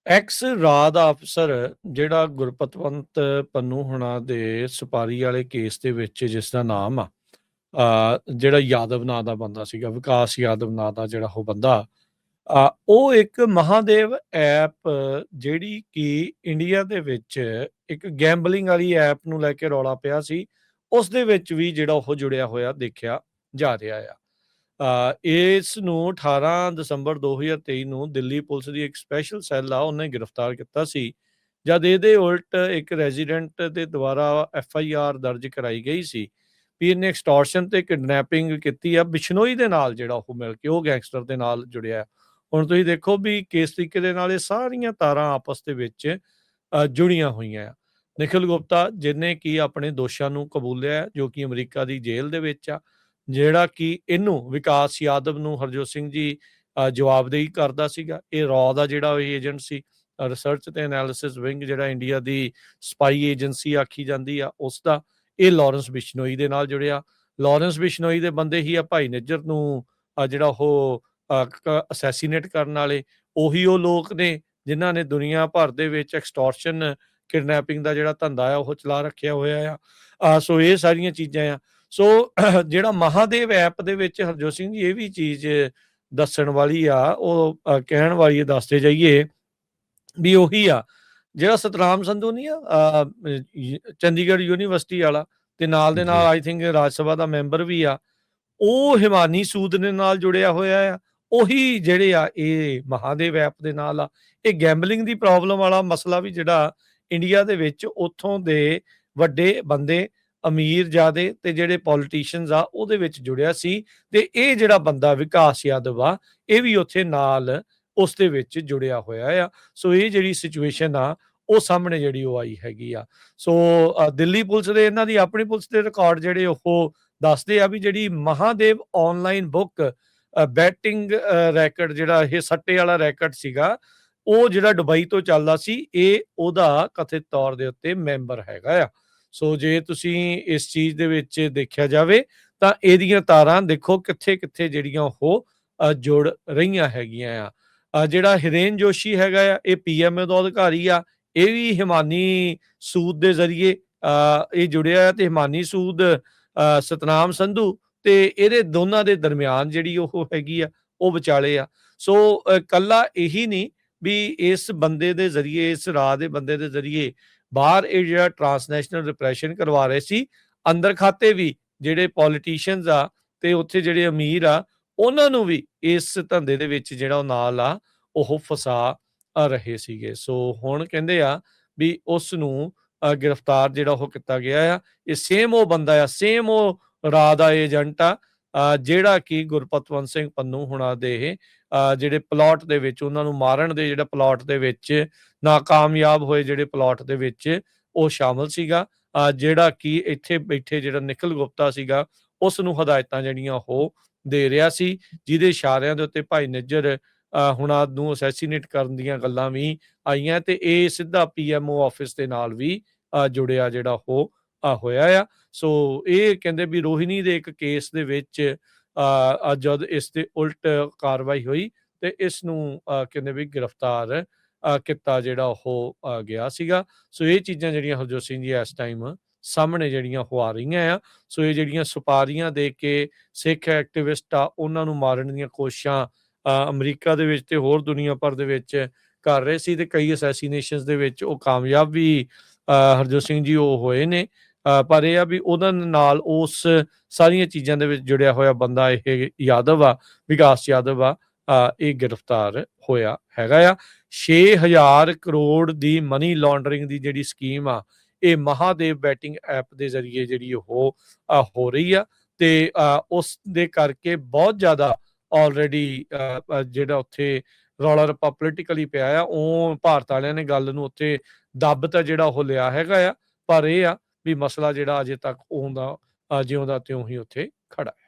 X raw ਦਾ ਅਫਸਰ ਜਿਹੜਾ ਗੁਰਪਤਵੰਤ ਪੰਨੂ ਹੁਣਾਂ ਦੇ ਸੁਪਾਰੀ ਵਾਲੇ ਕੇਸ ਦੇ ਵਿੱਚ ਜਿਸ ਦਾ ਨਾਮ ਆ ਜਿਹੜਾ ਯਾਦਵ ਨਾਂ ਦਾ ਬੰਦਾ ਸੀਗਾ, ਵਿਕਾਸ ਯਾਦਵ ਨਾਂ ਦਾ ਜਿਹੜਾ ਉਹ ਬੰਦਾ ਉਹ ਇੱਕ ਮਹਾਦੇਵ ਐਪ ਜਿਹੜੀ ਕਿ ਇੰਡੀਆ ਦੇ ਵਿੱਚ ਇੱਕ ਗੈਂਬਲਿੰਗ ਵਾਲੀ ਐਪ ਨੂੰ ਲੈ ਕੇ ਰੌਲਾ ਪਿਆ ਸੀ, ਉਸ ਦੇ ਵਿੱਚ ਵੀ ਜਿਹੜਾ ਉਹ ਜੁੜਿਆ ਹੋਇਆ ਦੇਖਿਆ ਜਾ ਰਿਹਾ ਆ। ਇਸ ਨੂੰ 18 ਦਸੰਬਰ 2023 ਨੂੰ ਦਿੱਲੀ ਪੁਲਿਸ ਦੀ ਇੱਕ ਸਪੈਸ਼ਲ ਸੈੱਲ ਆ ਉਹਨੇ ਗ੍ਰਿਫਤਾਰ ਕੀਤਾ ਸੀ। ਜਦ ਇਹਦੇ ਉਲਟ ਇੱਕ ਰੈਜ਼ੀਡੈਂਟ ਦੇ ਦੁਆਰਾ FIR ਦਰਜ ਕਰਾਈ ਗਈ ਸੀ ਵੀ ਇਹਨੇ ਐਕਸਟੋਰਸ਼ਨ ਤੇ ਕਿਡਨੈਪਿੰਗ ਕੀਤੀ ਆ ਬਿਸ਼ਨੋਈ ਦੇ ਨਾਲ, ਜਿਹੜਾ ਉਹ ਮਿਲ ਕੇ ਉਹ ਗੈਂਗਸਟਰ ਦੇ ਨਾਲ ਜੁੜਿਆ। ਹੁਣ ਤੁਸੀਂ ਦੇਖੋ ਵੀ ਕਿਸ ਤਰੀਕੇ ਦੇ ਨਾਲ ਇਹ ਸਾਰੀਆਂ ਤਾਰਾਂ ਆਪਸ ਦੇ ਵਿੱਚ ਜੁੜੀਆਂ ਹੋਈਆਂ ਆ। ਨਿਖਿਲ ਗੁਪਤਾ ਜਿਹਨੇ ਕਿ ਆਪਣੇ ਦੋਸ਼ਾਂ ਨੂੰ ਕਬੂਲਿਆ, ਜੋ ਕਿ ਅਮਰੀਕਾ ਦੀ ਜੇਲ੍ਹ ਦੇ ਵਿੱਚ ਆ, ਜਿਹੜਾ ਕਿ ਇਹਨੂੰ ਵਿਕਾਸ ਯਾਦਵ ਨੂੰ ਹਰਜੋਤ ਸਿੰਘ ਜੀ ਜਵਾਬਦੇਹੀ ਕਰਦਾ ਸੀਗਾ। ਇਹ ਰॉ ਦਾ ਜਿਹੜਾ ਇਹ ਏਜੰਟ ਸੀ, ਰਿਸਰਚ ਤੇ ਐਨਾਲਿਸਿਸ ਵਿੰਗ ਜਿਹੜਾ ਇੰਡੀਆ ਦੀ ਸਪਾਈ ਏਜੰਸੀ ਆਖੀ ਜਾਂਦੀ ਆ, ਉਸ ਦਾ ਇਹ ਲਾਰੈਂਸ ਬਿਸ਼ਨੋਈ ਦੇ ਨਾਲ ਜੁੜਿਆ। ਲਾਰੈਂਸ ਬਿਸ਼ਨੋਈ ਦੇ ਬੰਦੇ ਹੀ ਆ ਭਾਈ ਨਿੱਜਰ ਨੂੰ ਜਿਹੜਾ ਉਹ ਅਸੈਸੀਨੇਟ ਕਰਨ ਵਾਲੇ, ਉਹੀ ਉਹ ਲੋਕ ਨੇ ਜਿਨ੍ਹਾਂ ਨੇ ਦੁਨੀਆ ਭਰ ਦੇ ਵਿੱਚ ਐਕਸਟੋਰਸ਼ਨ ਕਿਡਨੈਪਿੰਗ ਦਾ ਜਿਹੜਾ ਧੰਦਾ ਆ ਉਹ ਚਲਾ ਰੱਖਿਆ ਹੋਇਆ ਆ। ਸੋ ਇਹ ਸਾਰੀਆਂ ਚੀਜ਼ਾਂ ਆ। ਸੋ ਜਿਹੜਾ ਮਹਾਦੇਵ ਐਪ ਦੇ ਵਿੱਚ ਹਰਜੋਤ ਸਿੰਘ ਜੀ ਇਹ ਵੀ ਚੀਜ਼ ਦੱਸਣ ਵਾਲੀ ਆ, ਉਹ ਕਹਿਣ ਵਾਲੀ ਦੱਸਦੇ ਜਾਈਏ ਵੀ ਉਹੀ ਆ ਜਿਹੜਾ ਸਤਨਾਮ ਸੰਧੂ ਨਹੀਂ ਆ ਚੰਡੀਗੜ੍ਹ ਯੂਨੀਵਰਸਿਟੀ ਵਾਲਾ, ਤੇ ਨਾਲ ਦੇ ਨਾਲ I think Raj Sabha the member ਵੀ ਆ, ਉਹ ਹਿਮਾਨੀ ਸੂਦ ਦੇ ਨਾਲ ਜੁੜਿਆ ਹੋਇਆ ਆ। ਉਹੀ ਜਿਹੜੇ ਆ ਇਹ ਮਹਾਦੇਵ ਐਪ ਦੇ ਨਾਲ ਆ। ਇਹ ਗੈਂਬਲਿੰਗ ਦੀ ਪ੍ਰੋਬਲਮ ਵਾਲਾ ਮਸਲਾ ਵੀ ਜਿਹੜਾ ਇੰਡੀਆ ਦੇ ਵਿੱਚ ਉੱਥੋਂ ਦੇ ਵੱਡੇ ਬੰਦੇ, ਅਮੀਰ ਜਾਦੇ ਤੇ ਜਿਹੜੇ ਪੋਲੀਟੀਸ਼ੀਅਨਸ ਆ ਉਹਦੇ ਵਿੱਚ ਜੁੜਿਆ ਸੀ। ਤੇ ਇਹ ਜਿਹੜਾ ਬੰਦਾ ਵਿਕਾਸ ਯਾਦਵ ਆ ਇਹ ਵੀ ਉੱਥੇ ਨਾਲ ਉਸ ਦੇ ਵਿੱਚ ਜੁੜਿਆ ਹੋਇਆ ਆ। ਸੋ ਇਹ ਜਿਹੜੀ ਸਿਚੁਏਸ਼ਨ ਆ ਉਹ ਸਾਹਮਣੇ ਜਿਹੜੀ ਉਹ ਆਈ ਹੈਗੀ ਆ। ਸੋ ਦਿੱਲੀ ਪੁਲਿਸ ਦੇ ਇਹਨਾਂ ਦੀ ਆਪਣੀ ਪੁਲਿਸ ਦੇ ਰਿਕਾਰਡ ਜਿਹੜੇ ਉਹ ਦੱਸਦੇ ਆ ਵੀ ਜਿਹੜੀ Mahadev online book batting racket, ਜਿਹੜਾ ਇਹ ਸੱਟੇ ਵਾਲਾ ਰੈਕਟ ਸੀਗਾ, ਉਹ ਜਿਹੜਾ ਦੁਬਈ ਤੋਂ ਚੱਲਦਾ ਸੀ, ਇਹ ਉਹਦਾ ਕਥਿਤ ਤੌਰ ਦੇ ਉੱਤੇ ਮੈਂਬਰ ਹੈਗਾ ਆ। ਸੋ ਜੇ ਤੁਸੀਂ ਇਸ ਚੀਜ਼ ਦੇ ਵਿੱਚ ਦੇਖਿਆ ਜਾਵੇ ਤਾਂ ਇਹਦੀਆਂ ਤਾਰਾਂ ਦੇਖੋ ਕਿੱਥੇ ਕਿੱਥੇ ਜਿਹੜੀਆਂ ਉਹ ਜੁੜ ਰਹੀਆਂ ਹੈਗੀਆਂ ਆ। ਜਿਹੜਾ ਹਿਰੇਨ ਜੋਸ਼ੀ ਹੈਗਾ ਆ, ਇਹ PMO ਦਾ ਅਧਿਕਾਰੀ ਆ, ਇਹ ਵੀ ਹਿਮਾਨੀ ਸੂਦ ਦੇ ਜ਼ਰੀਏ ਇਹ ਜੁੜਿਆ, ਤੇ ਹਿਮਾਨੀ ਸੂਦ ਸਤਨਾਮ ਸੰਧੂ ਤੇ ਇਹਦੇ ਦੋਨਾਂ ਦੇ ਦਰਮਿਆਨ ਜਿਹੜੀ ਉਹ ਹੈਗੀ ਆ ਉਹ ਵਿਚਾਲੇ ਆ। ਸੋ ਕੱਲਾ ਇਹੀ ਨਹੀਂ ਵੀ ਇਸ ਬੰਦੇ ਦੇ ਜ਼ਰੀਏ, ਇਸ ਰਾਹ ਦੇ ਬੰਦੇ ਦੇ ਜ਼ਰੀਏ ਬਾਹਰ ਇਹ ਜਿਹੜਾ ਟ੍ਰਾਂਸਨੈਸ਼ਨਲ ਰਿਪਰੈਸ਼ਨ ਕਰਵਾ ਰਹੇ ਸੀ, ਅੰਦਰ ਖਾਤੇ ਵੀ ਜਿਹੜੇ ਪੋਲੀਟੀਸ਼ੀਅਨਸ ਆ ਤੇ ਉੱਥੇ ਜਿਹੜੇ ਅਮੀਰ ਆ ਉਹਨਾਂ ਨੂੰ ਵੀ ਇਸ ਧੰਦੇ ਦੇ ਵਿੱਚ ਜਿਹੜਾ ਉਹ ਨਾਲ ਆ ਉਹ ਫਸਾ ਰਹੇ ਸੀਗੇ। ਸੋ ਹੁਣ ਕਹਿੰਦੇ ਆ ਵੀ ਉਸ ਨੂੰ ਗ੍ਰਿਫਤਾਰ ਜਿਹੜਾ ਉਹ ਕੀਤਾ ਗਿਆ ਆ। ਇਹ ਸੇਮ ਉਹ ਬੰਦਾ ਆ, ਸੇਮ ਉਹ ਰਾਹ ਦਾ ਏਜੰਟ ਆ ਜਿਹੜਾ ਕਿ ਗੁਰਪਤਵੰਤ ਸਿੰਘ ਪੰਨੂ ਹੁਣਾਂ ਦੇ ਜਿਹੜੇ ਪਲਾਟ ਦੇ ਵਿੱਚ, ਉਹਨਾਂ ਨੂੰ ਮਾਰਨ ਦੇ ਜਿਹੜਾ ਪਲਾਟ ਦੇ ਵਿੱਚ ਨਾਕਾਮਯਾਬ ਹੋਏ ਜਿਹੜੇ ਪਲਾਟ ਦੇ ਵਿੱਚ ਉਹ ਸ਼ਾਮਲ ਸੀਗਾ। ਜਿਹੜਾ ਕਿ ਇੱਥੇ ਬੈਠੇ ਜਿਹੜਾ ਨਿਖਿਲ ਗੁਪਤਾ ਸੀਗਾ ਉਸ ਨੂੰ ਹਦਾਇਤਾਂ ਜਿਹੜੀਆਂ ਉਹ ਦੇ ਰਿਹਾ ਸੀ, ਜਿਹਦੇ ਇਸ਼ਾਰਿਆਂ ਦੇ ਉੱਤੇ ਭਾਈ ਨਿੱਜਰ ਹੁਣਾਂ ਨੂੰ ਅਸੈਸੀਨੇਟ ਕਰਨ ਦੀਆਂ ਗੱਲਾਂ ਵੀ ਆਈਆਂ, ਤੇ ਇਹ ਸਿੱਧਾ PMO ਆਫਿਸ ਦੇ ਨਾਲ ਵੀ ਜੁੜਿਆ ਜਿਹੜਾ ਉਹ ਹੋਇਆ ਆ। ਸੋ ਇਹ ਕਹਿੰਦੇ ਵੀ ਰੋਹਿਣੀ ਦੇ ਇੱਕ ਕੇਸ ਦੇ ਵਿੱਚ ਜਦ ਇਸ ਦੇ ਉਲਟ ਕਾਰਵਾਈ ਹੋਈ ਤੇ ਇਸ ਨੂੰ ਕਹਿੰਦੇ ਵੀ ਗ੍ਰਿਫਤਾਰ ਕੀਤਾ ਜਿਹੜਾ ਉਹ ਗਿਆ ਸੀਗਾ। ਸੋ ਇਹ ਚੀਜ਼ਾਂ ਜਿਹੜੀਆਂ ਹਰਜੋਤ ਸਿੰਘ ਜੀ ਇਸ ਟਾਈਮ ਸਾਹਮਣੇ ਜਿਹੜੀਆਂ ਉਹ ਆ ਰਹੀਆਂ ਆ। ਸੋ ਇਹ ਜਿਹੜੀਆਂ ਸੁਪਾਰੀਆਂ ਦੇ ਕੇ ਸਿੱਖ ਐਕਟਿਵਿਸਟ ਆ ਉਹਨਾਂ ਨੂੰ ਮਾਰਨ ਦੀਆਂ ਕੋਸ਼ਿਸ਼ਾਂ ਅਮਰੀਕਾ ਦੇ ਵਿੱਚ ਤੇ ਹੋਰ ਦੁਨੀਆ ਭਰ ਦੇ ਵਿੱਚ ਕਰ ਰਹੇ ਸੀ, ਤੇ ਕਈ ਅਸੈਸੀਨੇਸ਼ਨਸ ਦੇ ਵਿੱਚ ਉਹ ਕਾਮਯਾਬ ਵੀ ਹਰਜੋਤ ਸਿੰਘ ਜੀ ਉਹ ਹੋਏ ਨੇ। ਪਰ ਇਹ ਆ ਵੀ ਉਹਨਾਂ ਨਾਲ ਉਸ ਸਾਰੀਆਂ ਚੀਜ਼ਾਂ ਦੇ ਵਿੱਚ ਜੁੜਿਆ ਹੋਇਆ ਬੰਦਾ ਇਹ ਯਾਦਵ ਆ, ਵਿਕਾਸ ਯਾਦਵ ਆ, ਇਹ ਗ੍ਰਿਫਤਾਰ ਹੋਇਆ ਹੈਗਾ ਆ। 6000 ਕਰੋੜ ਦੀ ਮਨੀ ਲਾਂਡਰਿੰਗ ਦੀ ਜਿਹੜੀ ਸਕੀਮ ਆ ਇਹ ਮਹਾਦੇਵ ਬੈਟਿੰਗ ਐਪ ਦੇ ਜ਼ਰੀਏ ਜਿਹੜੀ ਉਹ ਹੋ ਰਹੀ ਆ, ਤੇ ਉਸ ਦੇ ਕਰਕੇ ਬਹੁਤ ਜ਼ਿਆਦਾ ਆਲਰੇਡੀ ਜਿਹੜਾ ਉੱਥੇ ਰੌਲਾ ਰੱਪਾ ਪੋਲੀਟੀਕਲੀ ਪਿਆ ਆ, ਉਹ ਭਾਰਤ ਵਾਲਿਆਂ ਨੇ ਗੱਲ ਨੂੰ ਉੱਥੇ ਦੱਬ ਤਾਂ ਜਿਹੜਾ ਉਹ ਲਿਆ ਹੈਗਾ ਆ, ਪਰ ਇਹ ਆ ਵੀ ਮਸਲਾ ਜਿਹੜਾ ਅਜੇ ਤੱਕ ਉਹਦਾ ਜਿਉਂ ਦਾ ਤਿਉਂ ਹੀ ਉੱਥੇ ਖੜਾ ਹੈ।